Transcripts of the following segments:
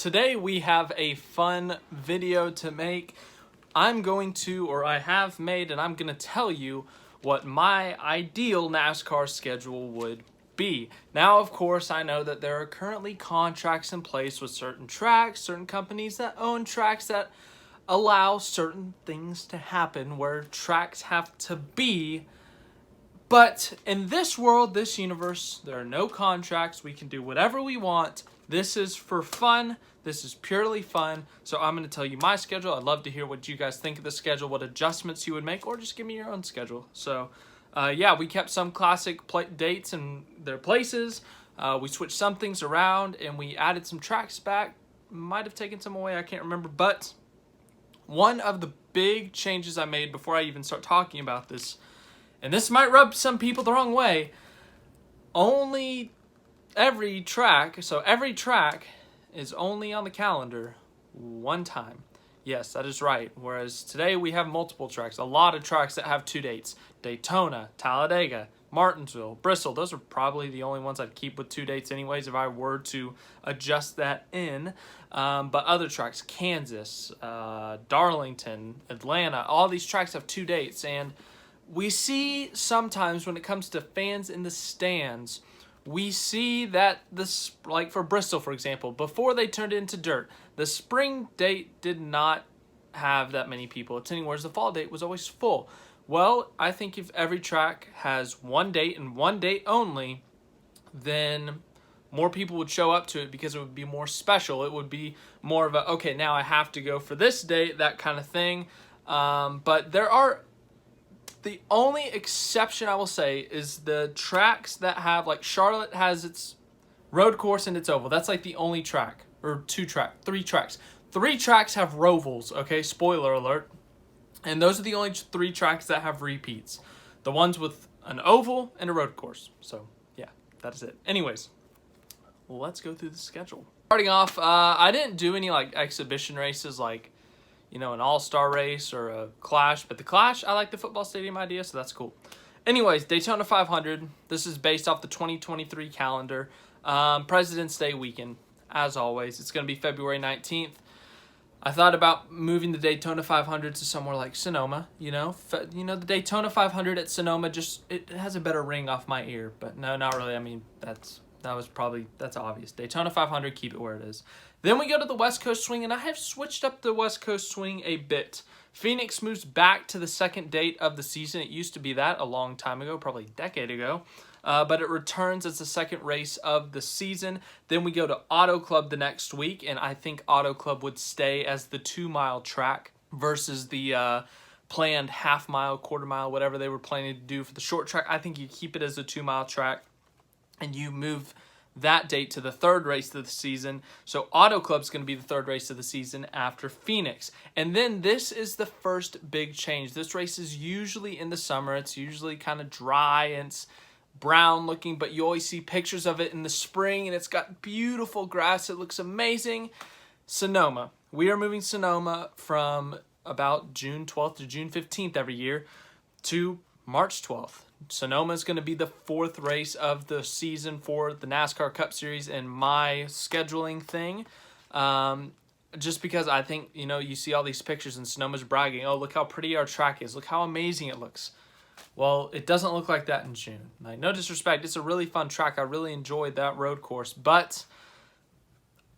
today we have a fun video to make. I have made, and I'm going to tell you what my ideal NASCAR schedule would be. Now, of course, I know that there are currently contracts in place with certain tracks, certain companies that own tracks that allow certain things to happen where tracks have to be. But in this world, this universe, there are no contracts. We can do whatever we want. This is for fun. This is purely fun. So I'm going to tell you my schedule. I'd love to hear what you guys think of the schedule, what adjustments you would make, or just give me your own schedule. So yeah, we kept some classic dates in their places. We switched some things around, and we added some tracks back. Might have taken some away. I can't remember. But one of the big changes I made before I even start talking about this, and this might rub some people the wrong way, every track is only on the calendar one time. Yes, that is right. Whereas today we have multiple tracks, a lot of tracks that have two dates. Daytona, Talladega, Martinsville, Bristol. Those are probably the only ones I'd keep with two dates anyways if I were to adjust that in. But other tracks, Kansas, Darlington, Atlanta, all these tracks have two dates. And we see sometimes when it comes to fans in the stands, we see that like for Bristol, for example, before they turned it into dirt, the spring date did not have that many people attending, whereas the fall date was always full. Well, I think if every track has one date and one date only, then more people would show up to it because it would be more special. It would be more of a, okay, now I have to go for this date, that kind of thing. But the only exception I will say is the tracks that have, like Charlotte has its road course and its oval. That's like the only track, or three tracks. Three tracks have rovals, okay? Spoiler alert. And those are the only three tracks that have repeats. The ones with an oval and a road course. So, yeah, that is it. Anyways, let's go through the schedule. Starting off, I didn't do any like exhibition races like, you know, an all-star race or a Clash. But the Clash, I like the football stadium idea, so that's cool. Anyways, Daytona 500. This is based off the 2023 calendar. President's Day weekend, as always. It's going to be February 19th. I thought about moving the Daytona 500 to somewhere like Sonoma, the Daytona 500 at Sonoma, it has a better ring off my ear, but no, not really. I mean, that's obvious. Daytona 500, keep it where it is. Then we go to the West Coast swing, and I have switched up the West Coast swing a bit. Phoenix moves back to the second date of the season. It used to be that a long time ago, probably a decade ago. But it returns as the second race of the season. Then we go to Auto Club the next week, and I think Auto Club would stay as the 2-mile track versus the planned half-mile, quarter-mile, whatever they were planning to do for the short track. I think you keep it as a 2-mile track, and you move that date to the third race of the season. So Auto Club's going to be the third race of the season after Phoenix. And then this is the first big change. This race is usually in the summer. It's usually kind of dry and it's brown looking, but you always see pictures of it in the spring, and it's got beautiful grass. It looks amazing. Sonoma. We are moving Sonoma from about June 12th to June 15th every year to March 12th. Sonoma is going to be the fourth race of the season for the NASCAR Cup Series and my scheduling thing. Just because I think, you see all these pictures and Sonoma's bragging, oh, look how pretty our track is. Look how amazing it looks. Well, it doesn't look like that in June. Like, no disrespect, it's a really fun track. I really enjoyed that road course, but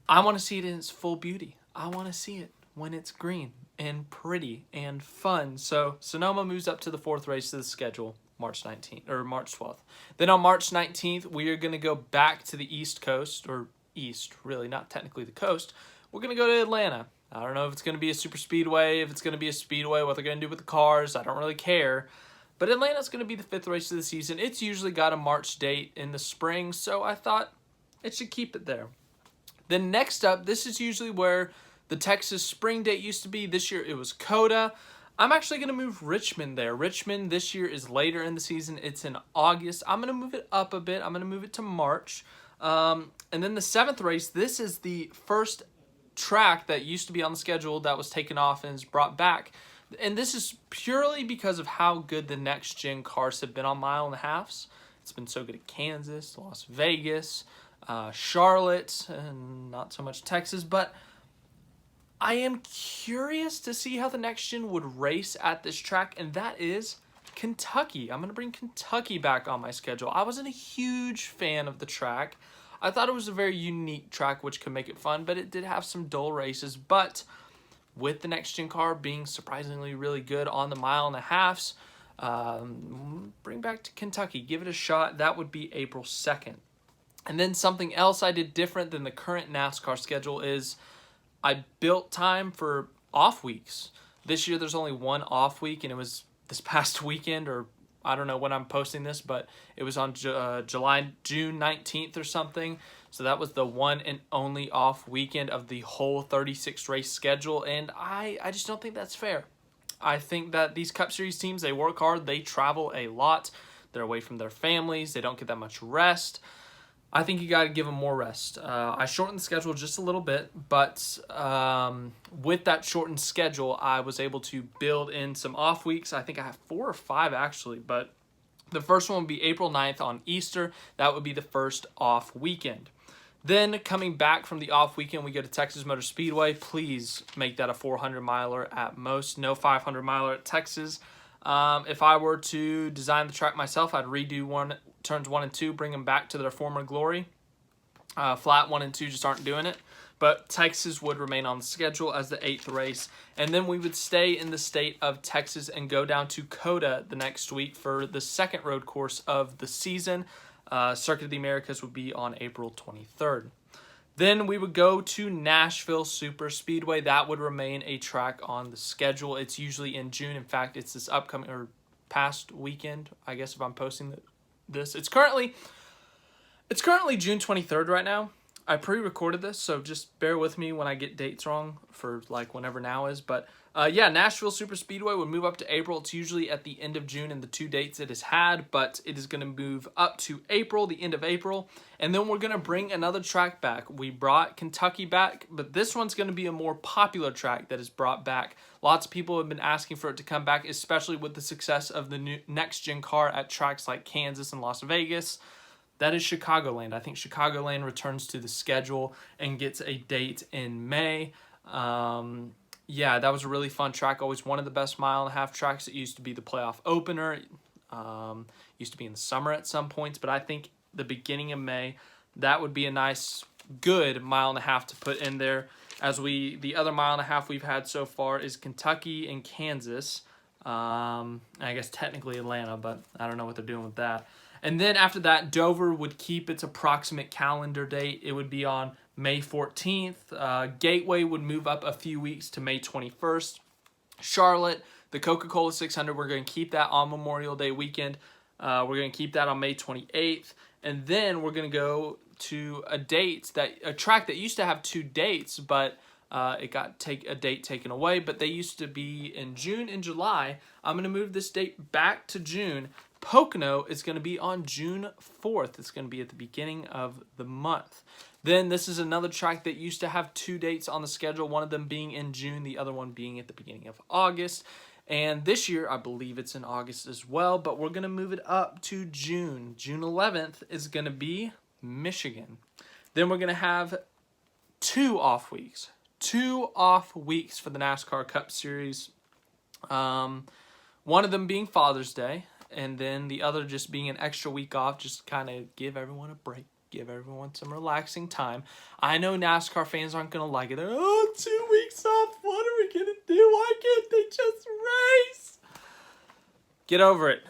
I want to see it in its full beauty. I want to see it when it's green and pretty and fun. So Sonoma moves up to the fourth race of the schedule, March 19th or March 12th. Then on March 19th, we are going to go back to the East Coast, or east, really, not technically the coast. We're going to go to Atlanta. I don't know if it's going to be a super speedway, if it's going to be a speedway, what they're going to do with the cars. I don't really care. But Atlanta's going to be the fifth race of the season. It's usually got a March date in the spring, so I thought it should keep it there. Then next up, this is usually where the Texas spring date used to be. This year it was COTA. I'm actually going to move Richmond there. Richmond this year is later in the season. It's in August. I'm going to move it up a bit. I'm going to move it to March. And then the seventh race, this is the first track that used to be on the schedule that was taken off and is brought back. And this is purely because of how good the next-gen cars have been on mile and a halves. It's been so good at Kansas, Las Vegas, Charlotte, and not so much Texas, but I am curious to see how the next gen would race at this track, and that is Kentucky. I'm going to bring Kentucky back on my schedule. I wasn't a huge fan of the track. I thought it was a very unique track, which could make it fun, but it did have some dull races. But with the next gen car being surprisingly really good on the mile and a halves, bring back to Kentucky. Give it a shot. That would be April 2nd. And then something else I did different than the current NASCAR schedule is I built time for off weeks. This year there's only one off week, and it was this past weekend, or I don't know when I'm posting this, but it was on June 19th or something. So that was the one and only off weekend of the whole 36 race schedule, and I just don't think that's fair. I think that these Cup Series teams, they work hard, they travel a lot, they're away from their families, they don't get that much rest. I think you got to give them more rest. I shortened the schedule just a little bit, but with that shortened schedule, I was able to build in some off weeks. I think I have 4 or 5 actually, but the first one would be April 9th on Easter. That would be the first off weekend. Then coming back from the off weekend, we go to Texas Motor Speedway. Please make that a 400-miler at most. No 500-miler at Texas. If I were to design the track myself, I'd redo turns 1 and 2, bring them back to their former glory. Flat 1 and 2 just aren't doing it. But Texas would remain on the schedule as the 8th race. And then we would stay in the state of Texas and go down to COTA the next week for the second road course of the season. Circuit of the Americas would be on April 23rd. Then we would go to Nashville Super Speedway. That would remain a track on the schedule. It's usually in June. In fact, it's this upcoming or past weekend, I guess, if I'm posting this. It's currently June 23rd right now. I pre-recorded this, so just bear with me when I get dates wrong for like whenever now is. But yeah, Nashville Super Speedway would move up to April. It's usually at the end of June and the 2 dates it has had, but it is going to move up to April, the end of April. And then we're going to bring another track back. We brought Kentucky back, but this one's going to be a more popular track that is brought back. Lots of people have been asking for it to come back, especially with the success of the new next-gen car at tracks like Kansas and Las Vegas. That is Chicagoland. I think Chicagoland returns to the schedule and gets a date in May. Yeah, that was a really fun track. Always one of the best mile-and-a-half tracks. It used to be the playoff opener. Used to be in the summer at some points, but I think the beginning of May, that would be a nice, good mile-and-a-half to put in there. The other mile-and-a-half we've had so far is Kentucky and Kansas. I guess technically Atlanta, but I don't know what they're doing with that. And then after that, Dover would keep its approximate calendar date. It would be on May 14th. Gateway would move up a few weeks to May 21st. Charlotte, the Coca-Cola 600, we're going to keep that on Memorial Day weekend. We're going to keep that on May 28th. And then we're going to go to a track that used to have 2 dates, but it got a date taken away. But they used to be in June and July. I'm going to move this date back to June. Pocono is going to be on June 4th. It's going to be at the beginning of the month. Then this is another track that used to have 2 dates on the schedule, one of them being in June, the other one being at the beginning of August. And this year, I believe it's in August as well, but we're going to move it up to June. June 11th is going to be Michigan. Then we're going to have 2 off weeks. 2 off weeks for the NASCAR Cup Series. One of them being Father's Day, and then the other just being an extra week off, just kind of give everyone a break, give everyone some relaxing time. I know NASCAR fans aren't going to like it. They're, 2 weeks off, what are we going to do? Why can't they just race? Get over it.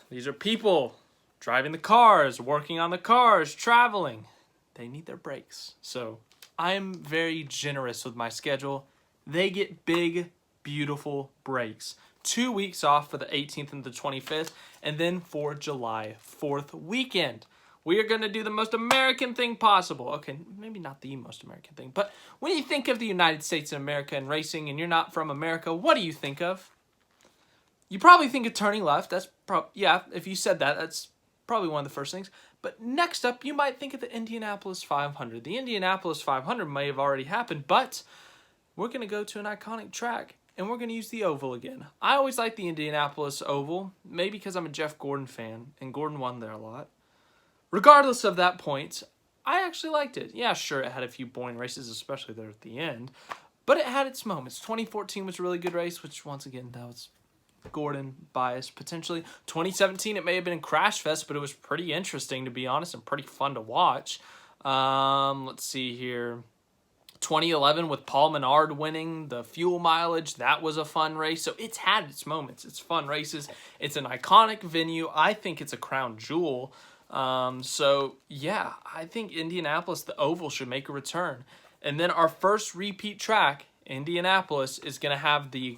These are people driving the cars, working on the cars, traveling. They need their breaks. So I'm very generous with my schedule. They get big, beautiful breaks. 2 weeks off for the 18th and the 25th, and then for July 4th weekend. We are going to do the most American thing possible. Okay, maybe not the most American thing, but when you think of the United States of America and racing and you're not from America, what do you think of? You probably think of turning left. Yeah, if you said that, that's probably one of the first things. But next up, you might think of the Indianapolis 500. The Indianapolis 500 may have already happened, but we're going to go to an iconic track. And we're going to use the oval again. I always like the Indianapolis oval, maybe because I'm a Jeff Gordon fan, and Gordon won there a lot. Regardless of that point, I actually liked it. Yeah, sure, it had a few boring races, especially there at the end, but it had its moments. 2014 was a really good race, which once again, that was Gordon bias potentially. 2017, it may have been Crash Fest, but it was pretty interesting, to be honest, and pretty fun to watch. Let's see here. 2011 with Paul Menard winning the fuel mileage. That was a fun race. So it's had its moments. It's fun races. It's an iconic venue. I think it's a crown jewel. So yeah, I think Indianapolis, the Oval, should make a return. And then our first repeat track, Indianapolis, is going to have the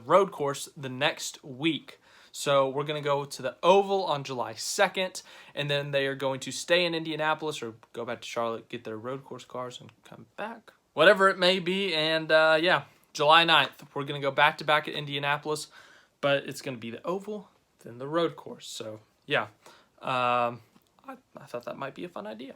road course the next week. So we're going to go to the Oval on July 2nd, and then they are going to stay in Indianapolis or go back to Charlotte, get their road course cars, and come back. Whatever it may be, and yeah, July 9th, we're going to go back-to-back at Indianapolis, but it's going to be the Oval, then the road course. So, yeah, I thought that might be a fun idea.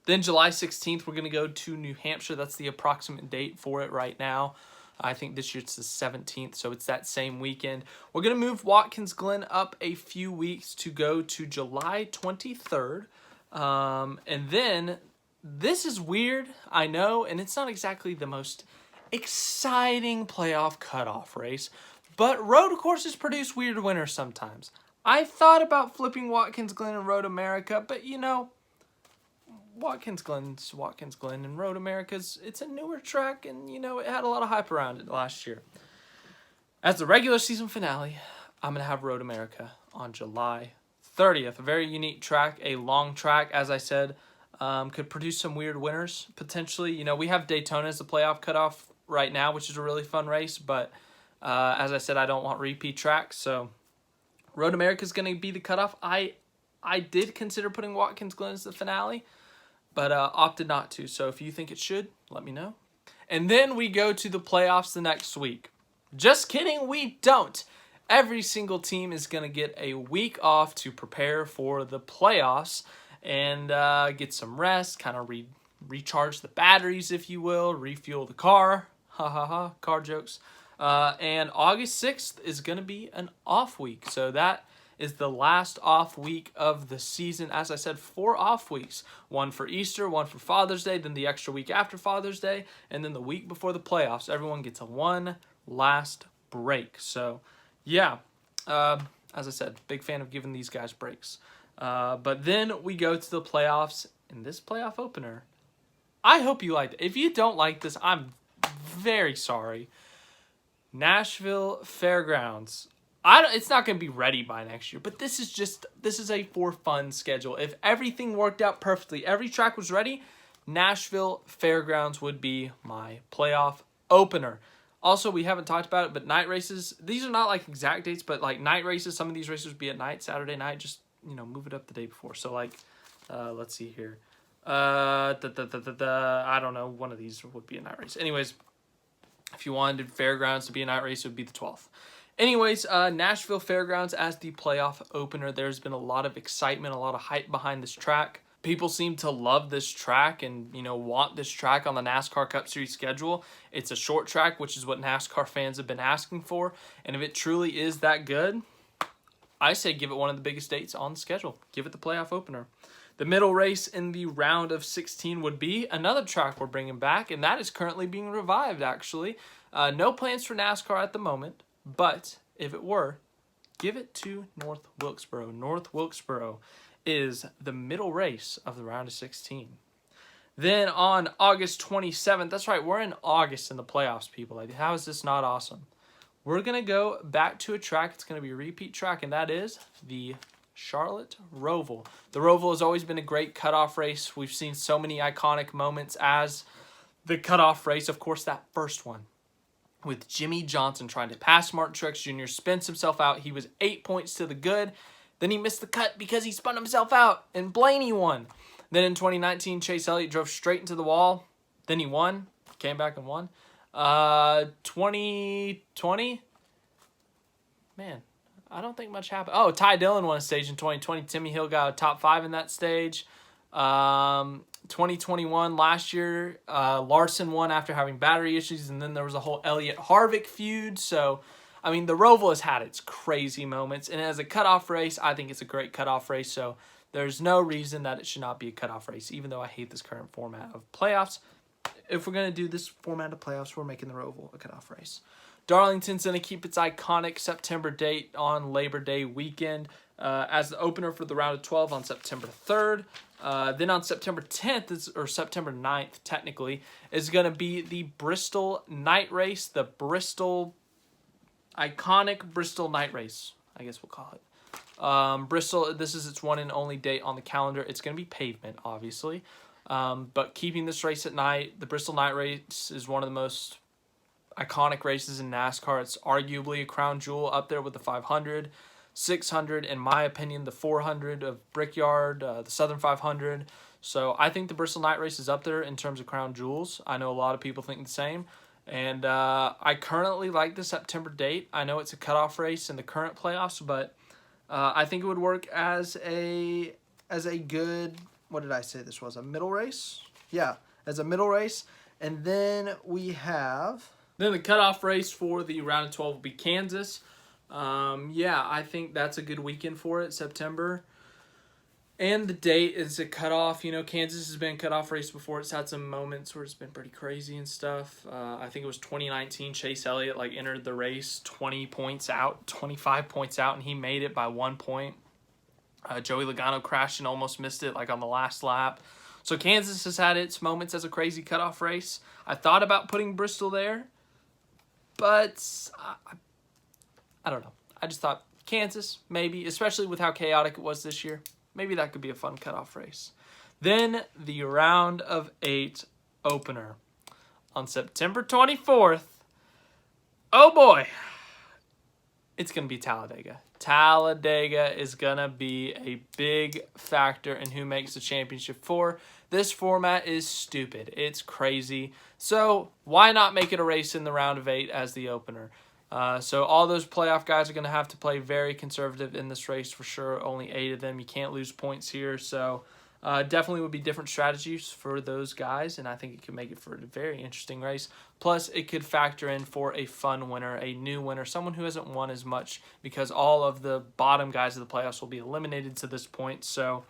Then July 16th, we're going to go to New Hampshire. That's the approximate date for it right now. I think this year it's the 17th, so it's that same weekend. We're going to move Watkins Glen up a few weeks to go to July 23rd. And then, this is weird, I know, and it's not exactly the most exciting playoff cutoff race, but road courses produce weird winners sometimes. I thought about flipping Watkins Glen and Road America, but you know, Watkins Glen's Watkins Glen, and Road America's, it's a newer track, and you know, it had a lot of hype around it last year. As the regular season finale, I'm going to have Road America on July 30th. A very unique track, a long track, as I said, could produce some weird winners, potentially. You know, we have Daytona as the playoff cutoff right now, which is a really fun race, but as I said, I don't want repeat tracks, so Road America is going to be the cutoff. I did consider putting Watkins Glen as the finale, but opted not to. So if you think it should, let me know. And then we go to the playoffs the next week. Just kidding, we don't. Every single team is going to get a week off to prepare for the playoffs and get some rest, kind of recharge the batteries, if you will, refuel the car. Ha ha ha, car jokes. And August 6th is going to be an off week. So that is the last off week of the season. As I said, 4 off weeks. One for Easter, one for Father's Day, then the extra week after Father's Day, and then the week before the playoffs. Everyone gets one last break. So, yeah, as I said, big fan of giving these guys breaks. But then we go to the playoffs in this playoff opener. I hope you liked it. If you don't like this, I'm very sorry. Nashville Fairgrounds. It's not going to be ready by next year, but this is a for fun schedule. If everything worked out perfectly, every track was ready, Nashville Fairgrounds would be my playoff opener. Also, we haven't talked about it, but night races, these are not like exact dates, but like night races, some of these races would be at night, Saturday night, just, you know, move it up the day before. So like, let's see here. I don't know, one of these would be a night race. Anyways, if you wanted Fairgrounds to be a night race, it would be the 12th. Anyways, Nashville Fairgrounds as the playoff opener. There's been a lot of excitement, a lot of hype behind this track. People seem to love this track and, you know, want this track on the NASCAR Cup Series schedule. It's a short track, which is what NASCAR fans have been asking for. And if it truly is that good, I say give it one of the biggest dates on the schedule. Give it the playoff opener. The middle race in the round of 16 would be another track we're bringing back, and that is currently being revived, actually. No plans for NASCAR at the moment. But if it were, give it to North Wilkesboro. North Wilkesboro is the middle race of the round of 16. Then on August 27th, that's right, we're in August in the playoffs, people. Like, how is this not awesome? We're going to go back to a track. It's going to be a repeat track, and that is the Charlotte Roval. The Roval has always been a great cutoff race. We've seen so many iconic moments as the cutoff race. Of course, that first one with Jimmy Johnson trying to pass Martin Truex Jr., spins himself out. He was 8 points to the good. Then he missed the cut because he spun himself out, and Blaney won. Then in 2019, Chase Elliott drove straight into the wall. Then he won, came back and won. 2020, man, I don't think much happened. Oh, Ty Dillon won a stage in 2020. Timmy Hill got a top 5 in that stage. 2021, last year, Larson won after having battery issues, and then there was a whole Elliott-Harvick feud. So, I mean, the Roval has had its crazy moments, and as a cutoff race, I think it's a great cutoff race. So, There's no reason that it should not be a cutoff race, even though I hate this current format of playoffs. If we're going to do this format of playoffs, we're making the Roval a cutoff race. Darlington's going to keep its iconic September date on Labor Day weekend as the opener for the round of 12 on September 3rd. Then on September 10th, or September 9th, technically, is going to be the Bristol Night Race, the iconic Bristol Night Race, I guess we'll call it. Bristol, this is its one and only date on the calendar. It's going to be pavement, obviously. But keeping this race at night, the Bristol Night Race is one of the most iconic races in NASCAR. It's arguably a crown jewel up there with the 500, 600, in my opinion, the 400 of Brickyard, the Southern 500. So I think the Bristol Night Race is up there in terms of crown jewels. I know a lot of people think the same. And I currently like the September date. I know it's a cutoff race in the current playoffs, but I think it would work as a good, what did I say this was, a middle race? Yeah, as a middle race. And then we have... Then the cutoff race for the round of 12 will be Kansas. Yeah, I think that's a good weekend for it, September. And the date is a cutoff. You know, Kansas has been a cutoff race before. It's had some moments where it's been pretty crazy and stuff. I think it was 2019. Chase Elliott entered the race 25 points out, and he made it by 1 point. Joey Logano crashed and almost missed it on the last lap. So Kansas has had its moments as a crazy cutoff race. I thought about putting Bristol there, but I don't know. I just thought Kansas, maybe, especially with how chaotic it was this year. Maybe that could be a fun cutoff race. Then the round of 8 opener on September 24th. Oh boy, it's going to be Talladega. Talladega is going to be a big factor in who makes the championship four. This format is stupid. It's crazy. So why not make it a race in the round of 8 as the opener? So all those playoff guys are going to have to play very conservative in this race for sure. Only 8 of them. You can't lose points here. So definitely would be different strategies for those guys, and I think it could make it for a very interesting race. Plus, it could factor in for a fun winner, a new winner, someone who hasn't won as much, because all of the bottom guys of the playoffs will be eliminated to this point. So,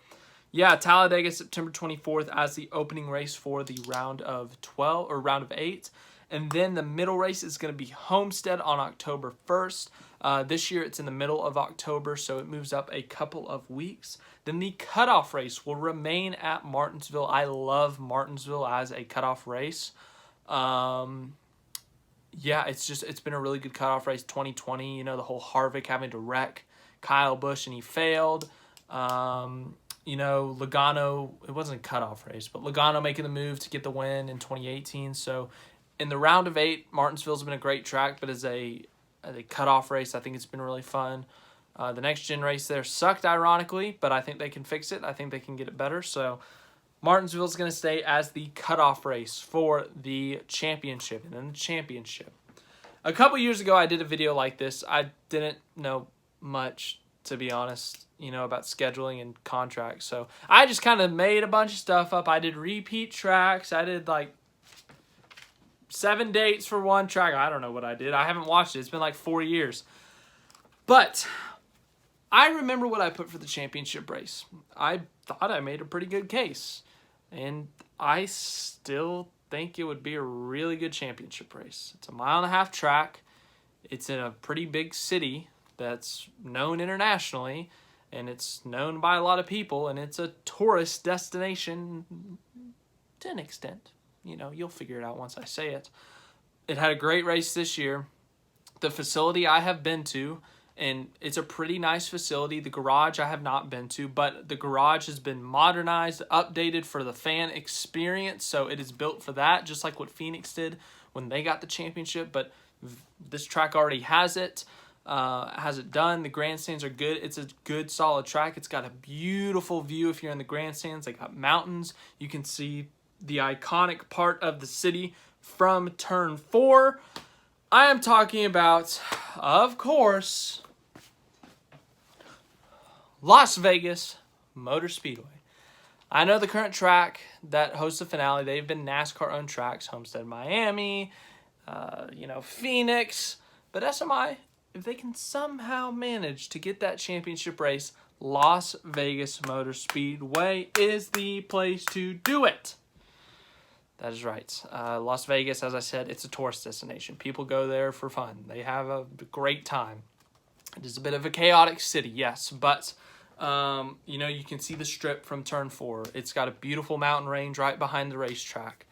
yeah, Talladega, September 24th as the opening race for the round of 12 or round of 8. And then the middle race is going to be Homestead on October 1st. This year it's in the middle of October, so it moves up a couple of weeks. Then the cutoff race will remain at Martinsville. I love Martinsville as a cutoff race. Yeah, it's been a really good cutoff race. 2020, you know, the whole Harvick having to wreck Kyle Busch and he failed. You know, Logano, it wasn't a cutoff race, but Logano making the move to get the win in 2018. So in the round of 8, Martinsville's been a great track, but as a cutoff race, I think it's been really fun. The next gen race there sucked, ironically, but I think they can fix it. I think they can get it better. So Martinsville's going to stay as the cutoff race for the championship. And then the championship. A couple years ago, I did a video like this. I didn't know much, to be honest, you know, about scheduling and contracts. So I just kind of made a bunch of stuff up. I did repeat tracks. I did 7 dates for one track. I don't know what I did. I haven't watched it. It's been 4 years. But I remember what I put for the championship race. I thought I made a pretty good case. And I still think it would be a really good championship race. It's a 1.5 mile track. It's in a pretty big city that's known internationally. And it's known by a lot of people. And it's a tourist destination to an extent. You know, you'll figure it out once I say it. It had a great race this year. The facility I have been to, and it's a pretty nice facility. The garage I have not been to, but the garage has been modernized, updated for the fan experience. So it is built for that, just like what Phoenix did when they got the championship. But this track already has it done. The grandstands are good. It's a good, solid track. It's got a beautiful view if you're in the grandstands. They got mountains. You can see the iconic part of the city from turn 4. I am talking about, of course, Las Vegas Motor Speedway. I know the current track that hosts the finale. They've been NASCAR-owned tracks, Homestead, Miami, Phoenix. But SMI, if they can somehow manage to get that championship race, Las Vegas Motor Speedway is the place to do it. That is right. Las Vegas, as I said, it's a tourist destination. People go there for fun. They have a great time. It is a bit of a chaotic city, yes, but you know, you can see the strip from turn 4. It's got a beautiful mountain range right behind the racetrack.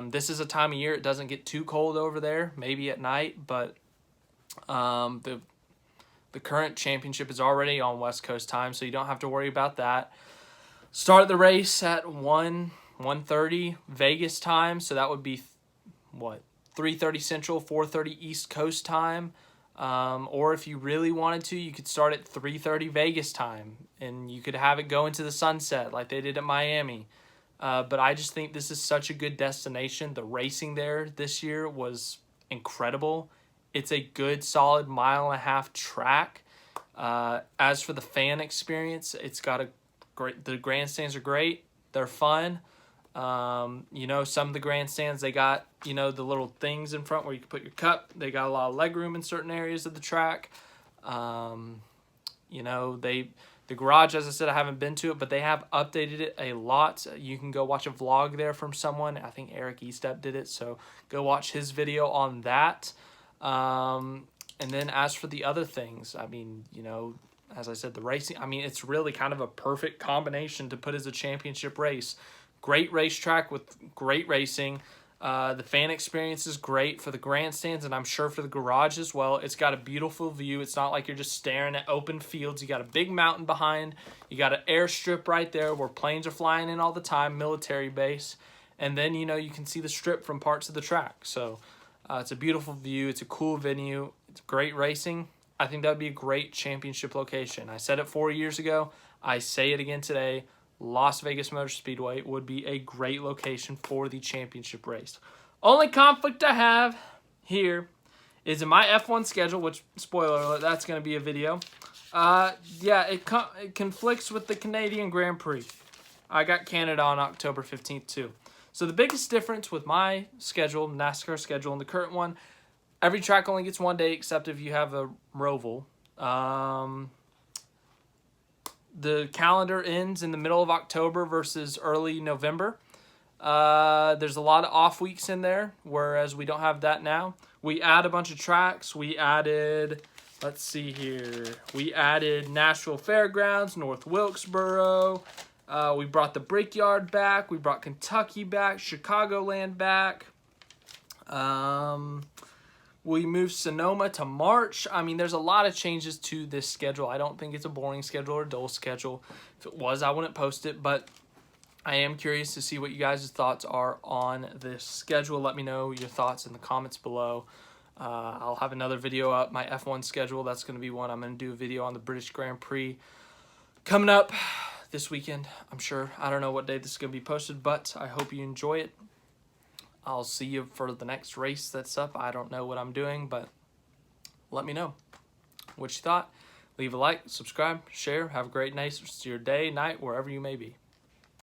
This is a time of year it doesn't get too cold over there, maybe at night, but the current championship is already on West Coast time, so you don't have to worry about that. Start the race at 1:30 Vegas time, so that would be what, 3:30 Central, 4:30 East Coast time. Or if you really wanted to, you could start at 3:30 Vegas time, and you could have it go into the sunset like they did at Miami. But I just think this is such a good destination. The racing there this year was incredible. It's a good, solid 1.5-mile track. As for the fan experience, it's got a great. The grandstands are great. They're fun. You know, some of the grandstands, they got, you know, the little things in front where you can put your cup. They got a lot of leg room in certain areas of the track. You know, the garage, as I said, I haven't been to it, but they have updated it a lot. You can go watch a vlog there from someone. I think Eric Estep did it, so go watch his video on that. And then as for the other things, I mean, you know, as I said, the racing, I mean, it's really kind of a perfect combination to put as a championship race. Great racetrack with great racing. The fan experience is great for the grandstands, and I'm sure for the garage as well. It's got a beautiful view. It's not like you're just staring at open fields. You got a big mountain behind. You got an airstrip right there where planes are flying in all the time, military base. And then, you know, you can see the strip from parts of the track. So it's a beautiful view. It's a cool venue. It's great racing. I think that would be a great championship location. I said it 4 years ago. I say it again today. Las Vegas Motor Speedway would be a great location for the championship race. Only conflict I have here is in my F1 schedule, which, spoiler alert, that's going to be a video. Yeah, it conflicts with the Canadian Grand Prix. I got Canada on October 15th too. So the biggest difference with my schedule, NASCAR schedule, and the current one, every track only gets 1 day except if you have a Roval. The calendar ends in the middle of October versus early November. There's a lot of off weeks in there, whereas we don't have that now. We add a bunch of tracks. We added, let's see here. We added Nashville Fairgrounds, North Wilkesboro. We brought the Brickyard back. We brought Kentucky back, Chicagoland back. We moved Sonoma to March. I mean, there's a lot of changes to this schedule. I don't think it's a boring schedule or a dull schedule. If it was, I wouldn't post it, but I am curious to see what you guys' thoughts are on this schedule. Let me know your thoughts in the comments below. I'll have another video up, my F1 schedule. That's going to be one. I'm going to do a video on the British Grand Prix coming up this weekend, I'm sure. I don't know what day this is going to be posted, but I hope you enjoy it. I'll see you for the next race that's up. I don't know what I'm doing, but let me know what you thought. Leave a like, subscribe, share. Have a great night, your day, night, wherever you may be.